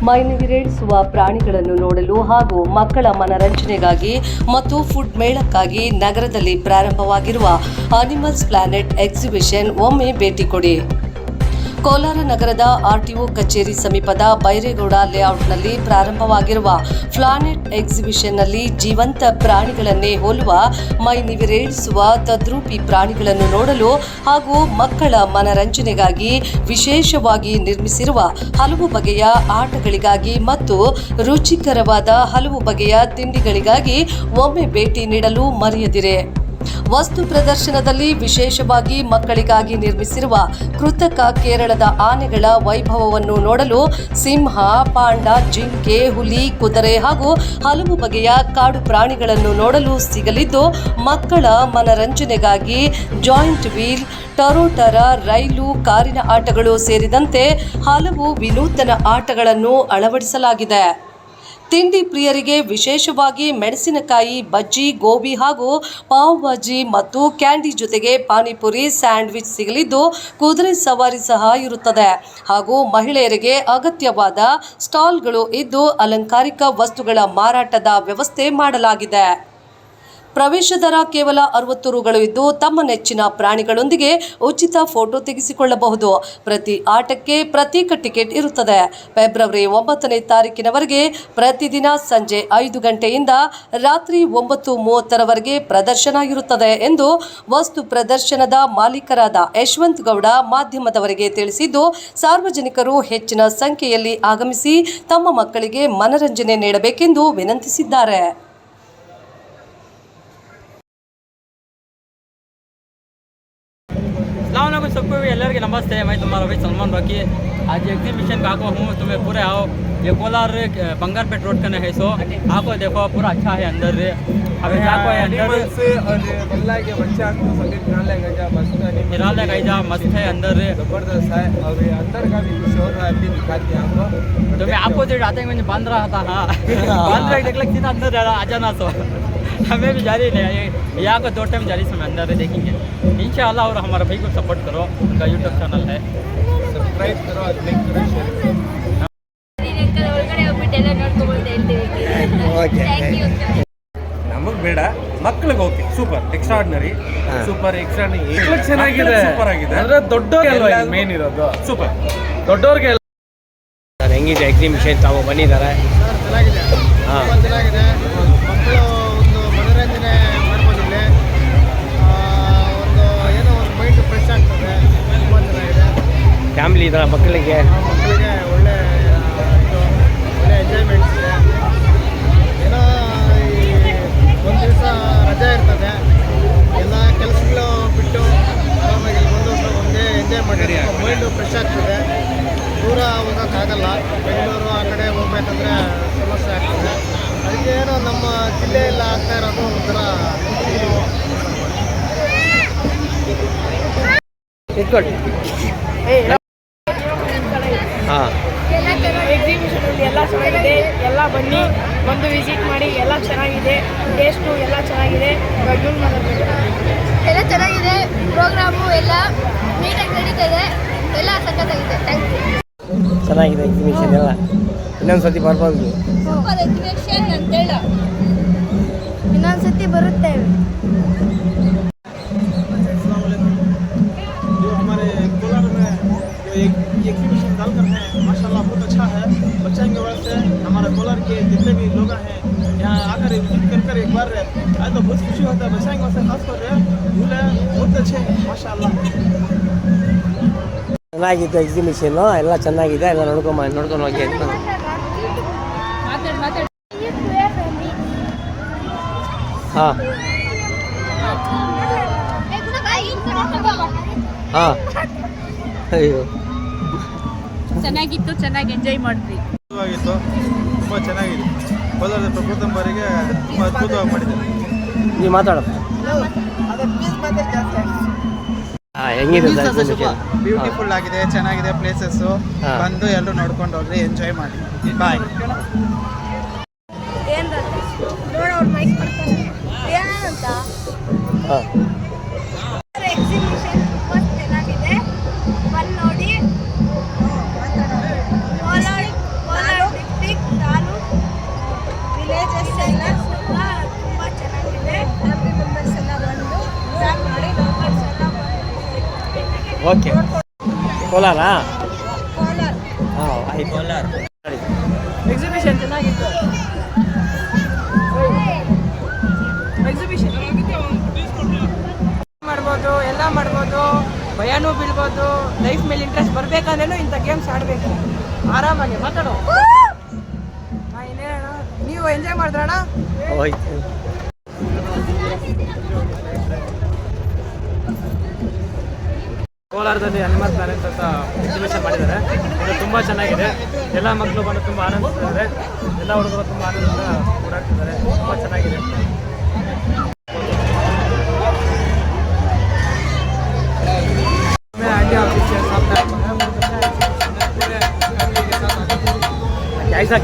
ಮೈನವಿರೇಳಿಸುವ ಪ್ರಾಣಿಗಳನ್ನು ನೋಡಲು ಹಾಗೂ ಮಕ್ಕಳ ಮನರಂಜನೆಗಾಗಿ ಮತ್ತು ಫುಡ್ ಮೇಳಕ್ಕಾಗಿ ನಗರದಲ್ಲಿ ಪ್ರಾರಂಭವಾಗಿರುವ ಅನಿಮಲ್ಸ್ ಪ್ಲಾನೆಟ್ ಎಕ್ಸಿಬಿಷನ್ ಒಮ್ಮೆ ಭೇಟಿ ಕೊಡಿ. ಕೋಲಾರ ನಗರದ ಆರ್ಟಿಒ ಕಚೇರಿ ಸಮೀಪದ ಬೈರೇಗೌಡ ಲೇಔಟ್ನಲ್ಲಿ ಪ್ರಾರಂಭವಾಗಿರುವ ಪ್ಲಾನೆಟ್ ಎಕ್ಸಿಬಿಷನ್ನಲ್ಲಿ ಜೀವಂತ ಪ್ರಾಣಿಗಳನ್ನೇ ಹೋಲುವ ಮೈನಿವಿರೇಳಿಸುವ ತದ್ರೂಪಿ ಪ್ರಾಣಿಗಳನ್ನು ನೋಡಲು ಹಾಗೂ ಮಕ್ಕಳ ಮನರಂಜನೆಗಾಗಿ ವಿಶೇಷವಾಗಿ ನಿರ್ಮಿಸಿರುವ ಹಲವು ಬಗೆಯ ಆಟಗಳಿಗಾಗಿ ಮತ್ತು ರುಚಿಕರವಾದ ಹಲವು ಬಗೆಯ ತಿಂಡಿಗಳಿಗಾಗಿ ಒಮ್ಮೆ ಭೇಟಿ ನೀಡಲು ಮರೆಯದಿರಿ. ವಸ್ತು ಪ್ರದರ್ಶನದಲ್ಲಿ ವಿಶೇಷವಾಗಿ ಮಕ್ಕಳಿಗಾಗಿ ನಿರ್ಮಿಸಿರುವ ಕೃತಕ ಕೇರಳದ ಆನೆಗಳ ವೈಭವವನ್ನು ನೋಡಲು ಸಿಂಹ, ಪಾಂಡ, ಜಿಂಕೆ, ಹುಲಿ, ಕುದುರೆ ಹಾಗೂ ಹಲವು ಬಗೆಯ ಕಾಡು ಪ್ರಾಣಿಗಳನ್ನು ನೋಡಲು ಸಿಗಲಿದ್ದು, ಮಕ್ಕಳ ಮನರಂಜನೆಗಾಗಿ ಜಾಯಿಂಟ್ ವೀಲ್, ಟರೋಟರ, ರೈಲು, ಕಾರಿನ ಆಟಗಳು ಸೇರಿದಂತೆ ಹಲವು ವಿನೂತನ ಆಟಗಳನ್ನು ಅಳವಡಿಸಲಾಗಿದೆ. ತಿಂಡಿ ಪ್ರಿಯರಿಗೆ ವಿಶೇಷವಾಗಿ ಮೆಣಸಿನಕಾಯಿ ಬಜ್ಜಿ, ಗೋಬಿ ಹಾಗೂ ಪಾವ್ ಭಾಜಿ ಮತ್ತು ಕ್ಯಾಂಡಿ ಜೊತೆಗೆ ಪಾನಿಪುರಿ, ಸ್ಯಾಂಡ್ವಿಚ್ ಸಿಗಲಿದ್ದು, ಕುದುರೆ ಸವಾರಿ ಸಹ ಇರುತ್ತದೆ ಹಾಗೂ ಮಹಿಳೆಯರಿಗೆ ಅಗತ್ಯವಾದ ಸ್ಟಾಲ್ಗಳು ಇದ್ದು ಅಲಂಕಾರಿಕ ವಸ್ತುಗಳ ಮಾರಾಟದ ವ್ಯವಸ್ಥೆ ಮಾಡಲಾಗಿದೆ. ಪ್ರವೇಶ ದರ ಕೇವಲ 60 ರುಗಳು ಇದ್ದು ತಮ್ಮ ನೆಚ್ಚಿನ ಪ್ರಾಣಿಗಳೊಂದಿಗೆ ಉಚಿತ ಫೋಟೋ ತೆಗೆಸಿಕೊಳ್ಳಬಹುದು. ಪ್ರತಿ ಆಟಕ್ಕೆ ಪ್ರತ್ಯೇಕ ಟಿಕೆಟ್ ಇರುತ್ತದೆ. ಫೆಬ್ರವರಿ 9ನೇ ತಾರೀಕಿನವರೆಗೆ ಪ್ರತಿದಿನ ಸಂಜೆ 5 ಗಂಟೆಯಿಂದ ರಾತ್ರಿ 9:30ರವರೆಗೆ ಪ್ರದರ್ಶನ ಇರುತ್ತದೆ ಎಂದು ವಸ್ತು ಪ್ರದರ್ಶನದ ಮಾಲೀಕರಾದ ಯಶವಂತ್ ಗೌಡ ಮಾಧ್ಯಮದವರಿಗೆ ತಿಳಿಸಿದ್ದು, ಸಾರ್ವಜನಿಕರು ಹೆಚ್ಚಿನ ಸಂಖ್ಯೆಯಲ್ಲಿ ಆಗಮಿಸಿ ತಮ್ಮ ಮಕ್ಕಳಿಗೆ ಮನರಂಜನೆ ನೀಡಬೇಕೆಂದು ವಿನಂತಿಸಿದ್ದಾರೆ. अस्सलामुअलैकुम सबको भी ಎಲ್ಲರಿಗೆ नमस्ते. मैं तुम्हारा भाई सलमान बाकी आज एग्जीबिशन का आको हूँ. तुम्हें पूरे आओ. ये कोलार बंगारपेट रोड का है. सो आको देखो पूरा अच्छा है अंदर. अभी जाको है अंदर से और बल्ला के बच्चा को सभी निराले गाइजा मस्त है अंदर जबरदस्त है. और ये अंदर का भी कुछ और है अभी दिखाते हैं आपको. तो मैं आपको जो आते हैं मैंने बांध रहा था. हाँ बांध रहा देख लग सीधा अंदर आ जाना. तो हमें भी जारी नहीं है. यहाँ को 2 टाइम जारी समय अंदर देखेंगे इंशाअल्लाह. और हमारे भाई को सपोर्ट करो. उनका यूट्यूब चैनल है, सब्सक्राइब करो, लाइक करो, शेयर करो. ನಮಗೆ ಬೇಡ, ಮಕ್ಕಳಿಗೆ okay. Super extraordinary, super extraordinary, ಚೆನ್ನಾಗಿದೆ, ಸೂಪರ್ ಆಗಿದೆ. ಅಂದ್ರೆ ದೊಡ್ಡವರಿಗೆ ಮೇನ್ ಇರೋದು ಸೂಪರ್, ದೊಡ್ಡವರಿಗೆ ಹೆಂಗಿದೆ ಎಕ್ಸಿಬಿಷನ್ ತಾವು ಬಂದಿದ್ದಾರೆ. ಚೆನ್ನಾಗಿದೆ, ಚೆನ್ನಾಗಿದೆ. ಮಕ್ಕಳು ಒಂದು ಮನೋರಂಜನೆ ಮಾಡ್ಬೋದು ಇಲ್ಲಿ. ಒಂದು ಏನೋ ಒಂದು ಮೈಂಡ್ ಫ್ರೆಶ್ ಆಗ್ತದೆ. ತುಂಬ ಚೆನ್ನಾಗಿದೆ. ಫ್ಯಾಮಿಲಿ ಇದ್ದಾರೆ ಮಕ್ಕಳಿಗೆ ಒಳ್ಳೆ ಎಂಜಾಯ್ಮೆಂಟ್ಸ್ ಇದೆ. ಏನೋ ಒಂದು ದಿವಸ ರಜೆ ಇರ್ತದೆ, ಎಲ್ಲ ಕೆಲಸಗಳು ಬಿಟ್ಟು ಆರಾಮಾಗಿ ಒಂದು ಒಂದೇ ಎಂಜಾಯ್ ಮಾಡಿ ಮೈಂಡು ಫ್ರೆಶ್ ಆಗ್ತದೆ. ದೂರ ಹೋಗೋಕ್ಕಾಗಲ್ಲ, ಬೆಂಗಳೂರು ಆ ಕಡೆ ಹೋಗ್ಬೇಕಂದ್ರೆ ಸಮಸ್ಯೆ ಆಗ್ತದೆ. ಅದಕ್ಕೆ ಏನೋ ನಮ್ಮ ಜಿಲ್ಲೆಯಲ್ಲಿ ಆಗ್ತಾ ಇರೋದು ಒಂಥರ ಇಟ್ಕೊಳ್ಳಿ. ಹಾಂ, ಎಕ್ಸಿಬಿಷನಲ್ಲಿ ಎಲ್ಲ ಚೆನ್ನಾಗಿದೆ. ಎಲ್ಲ ಬನ್ನಿ, ಬಂದು ವಿಸಿಟ್ ಮಾಡಿ. ಎಲ್ಲ ಚೆನ್ನಾಗಿದೆ, ಟೇಸ್ಟು ಎಲ್ಲ ಚೆನ್ನಾಗಿದೆ. ಎಲ್ಲ ಚೆನ್ನಾಗಿದೆ. ಪ್ರೋಗ್ರಾಮು ಎಲ್ಲ ನೀಟಾಗಿ ನಡೀತದೆ. ಎಲ್ಲ ಸಖತ್ತಾಗಿದೆ. Thank you. ಚೆನ್ನಾಗಿದೆ ಎಕ್ಸಿಬಿಷನ್ ಎಲ್ಲ. ಇನ್ನೊಂದು ಸತಿ ಬರ್ಬೋದು. ಸೂಪರ್ ಎಕ್ಸಿಬಿಷನ್ ಅಂತೇಳ ಇನ್ನೊಂದು ಸತಿ ಬರುತ್ತೇವೆ. जो हमारे कोलार में एग्जीबिशन डालकर है माशाल्लाह बहुत अच्छा है. बच्चों के वजह से हमारे कोलार के जितने भी लोग हैं यहाँ आकर विजिट कर एक बार आए तो बहुत खुशी होता है. बच्चों की वजह से खास कर झूले बहुत अच्छे हैं माशाल्लाह. ಚೆನ್ನಾಗಿತ್ತು ಎಕ್ಸಿಬಿಷನ್ನು, ಎಲ್ಲ ಚೆನ್ನಾಗಿದೆ. ಎಲ್ಲ ನೋಡ್ಕೊಂಡು ಹೋಗಿ ಅಂತ. ಹಾಂ ಹಾಂ, ಅಯ್ಯೋ ಚೆನ್ನಾಗಿತ್ತು, ಚೆನ್ನಾಗಿ ಎಂಜಾಯ್ ಮಾಡಿದ್ವಿ. ತುಂಬ ಚೆನ್ನಾಗಿದೆ. ಕೋಲಾರದ ಪ್ರಪ್ರಥಮ ಬಾರಿಗೆ ತುಂಬ ಅದ್ಭುತವಾಗಿ ಮಾಡಿದ್ದಾರೆ. ನೀವು ಮಾತಾಡಪ್ಪ. ಹೆಂಗಿದೆ ಬ್ಯೂಟಿಫುಲ್ ಆಗಿದೆ, ಚೆನ್ನಾಗಿದೆ ಪ್ಲೇಸಸ್ಸು. ಬಂದು ಎಲ್ಲರೂ ನೋಡ್ಕೊಂಡು ಹೋಗ್ರಿ, ಎಂಜಾಯ್ ಮಾಡಿ. ಬಾಯ್. ಏನಂತ ಹಾಂ ಎಕ್ಸಿಬಿಷನ್ ಓಕೆ ಕೋಲಾರ ಹಾಂ ಆಯ್ತು ಕೋಲಾರ ಎಕ್ಸಿಬಿಷನ್ ಚೆನ್ನಾಗಿತ್ತು. ಎಕ್ಸಿಬಿಷನ್ ಮಾಡ್ಬೋದು, ಎಲ್ಲ ಮಾಡ್ಬೋದು, ಭಯನೂ ಬೀಳ್ಬೋದು. ಲೈಫ್ ಮೇಲೆ ಇಂಟ್ರೆಸ್ಟ್ ಬರ್ಬೇಕಂದ್ರೂ ಇಂಥ ಗೇಮ್ಸ್ ಆಡಬೇಕು. ಆರಾಮಾಗಿ ಮಾತಾಡೋ. ಇನ್ನೇನಣ್ಣ, ನೀವು ಎಂಜಾಯ್ ಮಾಡಿದ್ರಣ್ಣ? ಹೋಯ್ತು. ಕೋಲಾರದಲ್ಲಿ ಅನಿಮಲ್ ಪ್ಲಾನೆಟ್ ಅಂತ ಎಕ್ಸಿಬಿಷನ್ ಮಾಡಿದ್ದಾರೆ. ಇದು ತುಂಬ ಚೆನ್ನಾಗಿದೆ. ಎಲ್ಲ ಮಕ್ಕಳು ಬಂದು ತುಂಬ ಆನಂದಿಸ್ತಿದ್ದಾರೆ. ಎಲ್ಲ ಹುಡುಗರು ತುಂಬ ಆನಂದದಿಂದ ಓಡಾಡ್ತಿದ್ದಾರೆ. ತುಂಬ ಚೆನ್ನಾಗಿದೆ.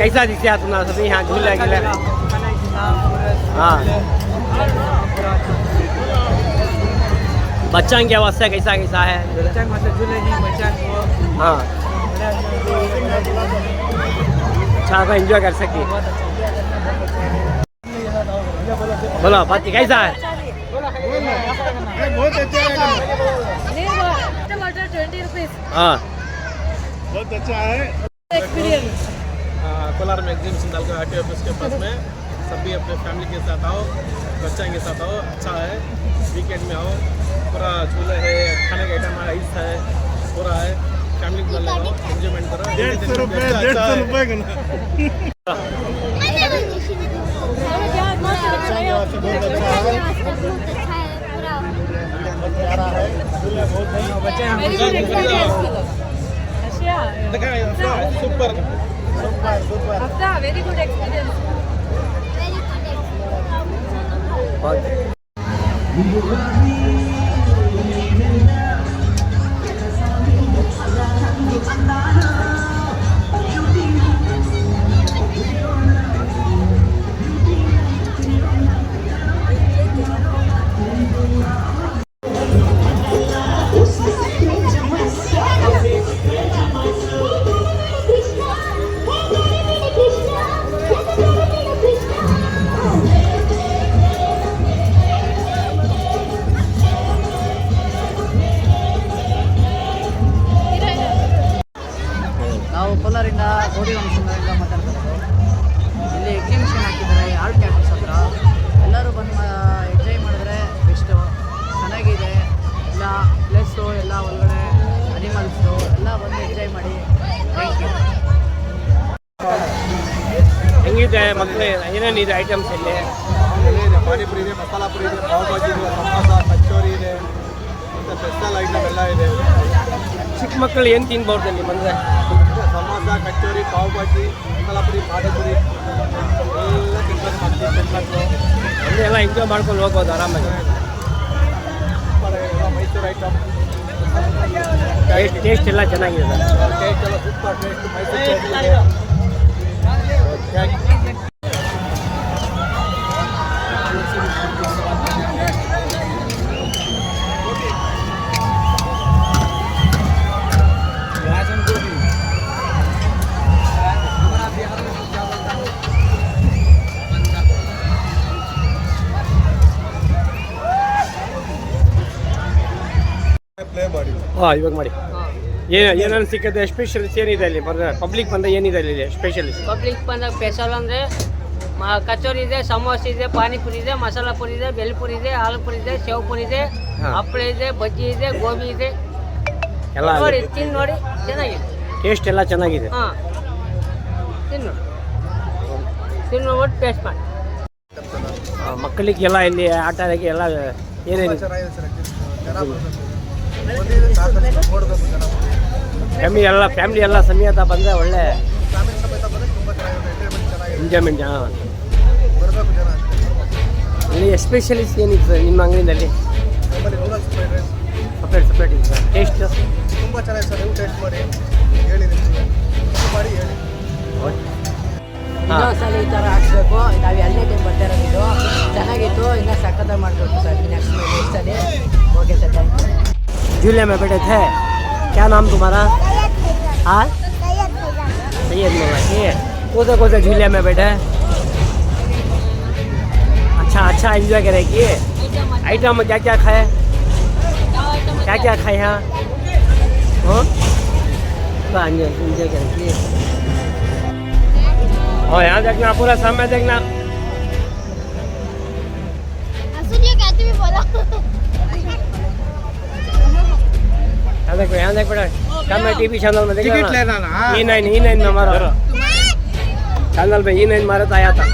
कैसा दिखा तुम्हारा सभी यहाँ झूला गिला? हाँ बच्चा के वास्ते कैसा कैसा है? हाँ अच्छा तो एंजॉय कर सकती. बोलो बात कैसा है? बहुत अच्छा है. हाँ बहुत अच्छा है. कोलार में एग्जीबिशन डालकर आरटीओ ऑफिस के पास में सभी अपने फैमिली के साथ आओ, बच्चा के साथ आओ. अच्छा है. वीकेंड में आओ. पूरा झूला है, खाने का आइटम है, आइस है, पूरा है. फैमिली के साथ आओ, एंजॉयमेंट करो. 150 रुपये सुपर वेरी गुड एक्सपीरियंस. ನಾವು ಕೋಲಾರಿಂದ ಗೋಡಿ ವಂಶದಿಂದ ಮಾತಾಡ್ತಿರೋದು. ಇಲ್ಲಿ ಎಕ್ಸಿಬಿಷನ್ ಹಾಕಿದ್ದಾರೆ ಆರ್ಟ್ ಕ್ಯಾಫೆಸ್ ಹತ್ರ. ಎಲ್ಲರೂ ಬಂದು ಎಂಜಾಯ್ ಮಾಡಿದ್ರೆ ಬೆಸ್ಟು. ಚೆನ್ನಾಗಿದೆ ಎಲ್ಲ ಪ್ಲೇಸು, ಎಲ್ಲ ಒಳಗಡೆ ಅನಿಮಲ್ಸು ಎಲ್ಲ ಬಂದು ಎಂಜಾಯ್ ಮಾಡಿ. Thank you. ಹೆಂಗಿದೆ ಮಕ್ಕಳು? ಏನೇನಿದೆ ಐಟಮ್ಸ್ ಇಲ್ಲಿ? ಪಾನಿಪುರಿ ಇದೆ, ಮಸಾಲ ಪುರಿ ಇದೆ, ಪಾವ್ ಭಾಜಿ ಇದೆ, ಸಮೋಸ, ಕಚೋರಿ ಇದೆ, ಮತ್ತು ಸ್ಪೆಷಲ್ ಐಟಮ್ ಎಲ್ಲ ಇದೆ. ಚಿಕ್ಕ ಮಕ್ಕಳು ಏನು ತಿನ್ಬೋದು ಇಲ್ಲಿ ಬಂದರೆ? ಸಮೋಸ, ಕಚೋರಿ, ಪಾವ್ ಭಾಜಿ, ಮಸಾಲ ಪುರಿ, ಪಾನಿಪುರಿ ಎಲ್ಲ ತಿನ್ಬೇಕು. ಅಂದರೆ ಎಲ್ಲ ಎಂಜಾಯ್ ಮಾಡ್ಕೊಂಡು ಹೋಗ್ಬೋದು ಆರಾಮಾಗಿ. ಮೈಸೂರು ಐಟಮ್ ಟೇಸ್ಟ್ ಎಲ್ಲ ಚೆನ್ನಾಗಿದೆ ಸರ್. ಟೇಸ್ಟ್ ಎಲ್ಲ ಸೂಪರ್ ಟೇಸ್ಟ್. ಮೈಸೂರು ಪ್ಲೇ ಮಾಡಿ. ಹಾಂ ಇವಾಗ ಮಾಡಿ. ಏನೇನು ಸಿಕ್ಕತ್ತೆ? ಸ್ಪೆಷಲಿಸ್ಟ್ ಏನಿದೆ ಇಲ್ಲಿ? ಬಂದರೆ ಪಬ್ಲಿಕ್ ಬಂದರೆ ಏನಿದೆ ಇಲ್ಲಿ ಸ್ಪೆಷಲಿಸ್ಟ್? ಪಬ್ಲಿಕ್ ಬಂದಾಗ ಸ್ಪೆಷಲ್ ಅಂದರೆ ಕಚೋರಿ ಇದೆ, ಸಮೋಸ ಇದೆ, ಪಾನಿಪುರಿ ಇದೆ, ಮಸಾಲ ಪುರಿ ಇದೆ, ಬೆಲ್ಪುರಿ ಇದೆ, ಹಾಲು ಪುರಿ ಇದೆ, ಸೇವ್ ಪುರಿ ಇದೆ, ಹಪ್ಪಳ ಇದೆ, ಬಜ್ಜಿ ಇದೆ, ಗೋಬಿ ಇದೆ. ಎಲ್ಲ ನೋಡಿ ತಿಂದು ನೋಡಿ, ಚೆನ್ನಾಗಿದೆ. ಟೇಸ್ಟ್ ಎಲ್ಲ ಚೆನ್ನಾಗಿದೆ. ಹಾಂ ತಿನ್ನು ನೋಡ್ಬಿಟ್ಟು ಟೇಸ್ಟ್ ಮಾಡಿ. ಮಕ್ಕಳಿಗೆಲ್ಲ ಇಲ್ಲಿ ಆಟ ಆಡೋಕ್ಕೆ ಎಲ್ಲ ಏನೇನು ಫ್ಯಾಮಿಲಿ ಎಲ್ಲ ಸಮೇತ ಬಂದರೆ ಒಳ್ಳೆ ಎಂಜಾಯ್ಮೆಂಟ್. ಹಾಂ ಇಲ್ಲಿ ಎಸ್ಪೆಷಲಿಸ್ಟ್ ಏನಿದೆ ಸರ್ ನಿಮ್ಮ ಅಂಗಡಿಯಲ್ಲಿ? ಸಪ್ರೇಟ್ ಇದೆ ಸರ್. ಟೇಸ್ಟ್ ತುಂಬ ಚೆನ್ನಾಗಿದೆ ಸರ್. ನೀವು ಟೇಸ್ಟ್ ಮಾಡಿ ಹೇಳಿ, ನಿಮಗೆ ಮಾಡಿ ಹೇಳಿ. ಇನ್ನೊಂದ್ಸಲ ಈ ಥರ ಹಾಕ್ಸ್ಬೇಕು. ನಾವು ಎಲ್ಲೇ ಟೈಮ್ ಬರ್ತಾ ಇರೋದು ಚೆನ್ನಾಗಿತ್ತು. ಇನ್ನೂ ಸಖತ್ತಾಗಿ ಮಾಡ್ಬೇಕು ಸರ್ ನೆಕ್ಸ್ಟ್ ಸಲ. Okay sir, thank you. झूले में बैठे थे, क्या नाम तुम्हारा? हाँ सैयद मोहम्मद। कौन से झूले में बैठे? अच्छा एंजॉय करेगी। आइटम में क्या क्या खाए यहाँ? हाँ एंजॉय करेंगे। और यहाँ देखना, पूरा सामने देखना। सुनिए कहते भी बोला यहाँ देख बेटा, सामने टीवी चैनल में टिकट देखना। लेना ना E9 में हमारा चैनल पे E9 मारा था, आया था।